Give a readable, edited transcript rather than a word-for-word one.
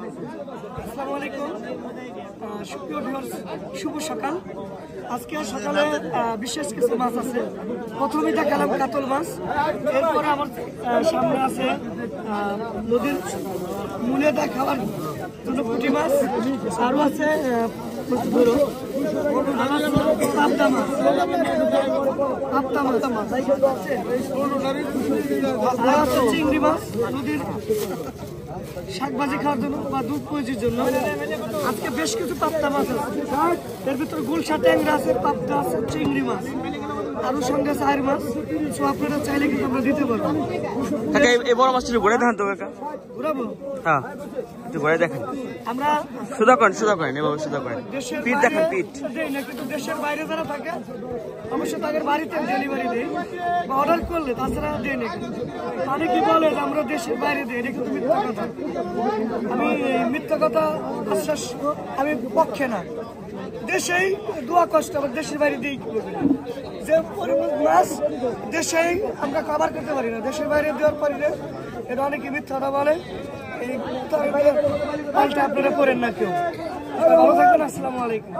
আসসালামু আলাইকুম সুপ্রিয় ভিউয়ার্স, শুভ সকাল। আজকে সকালে বিশেষ কিছু মাছ আছে। প্রথমে দেখালাম কাতল মাছ, এরপরে আমার সামনে আছে নদীর মূলে খাওয়ার জন্য পুঁটি মাছ, আরও আছে পাবদা মাছ, চিংড়ি মাছ নদীর শাকভাজি খাওয়ার জন্য বা দুধ পয়জির জন্য। আজকে বেশ কিছু পাবদা মাছ আছে, এর ভিতরে গুলশা ট্যাংরা আছে, পাবদা আছে, চিংড়ি মাছ, আরো সঙ্গে চার মাছ। তো আপনারা চাইলে কিন্তু আমরা দিতে পারবো। এই বড় মাছটা ঘুরে দেখান তো কাকা। ঘুরাবো? হ্যাঁ, একটু ঘুরে দেখেন। আমরা সুদা করেন এভাবে সুদা করেন। পিঠ দেখেন, পিঠ দেই না, কিন্তু দেশের বাইরে যারা থাকে অবশ্যই তাদের বাড়িতে ডেলিভারি দেই বা অর্ডার করলে, তাছাড়া দেই না। মানে কি বলে যে আমরা দেশের বাইরে দিই, এটা কিন্তু মিথ্যা কথা। আমি মিথ্যা কথা আশ্বাস আমি পক্ষে না। দেশেই দোয়া কষ্ট, আবার দেশের বাইরে দিই যে মাছ দেশেই আমরা কভার করতে পারি না, দেশের বাইরে দেওয়ার পারি না। এটা অনেকে মিথ্যাটা বলে, এই পাল্টা আপনারা করেন না কেউ। ভালো থাকবেন। আসসালামু আলাইকুম।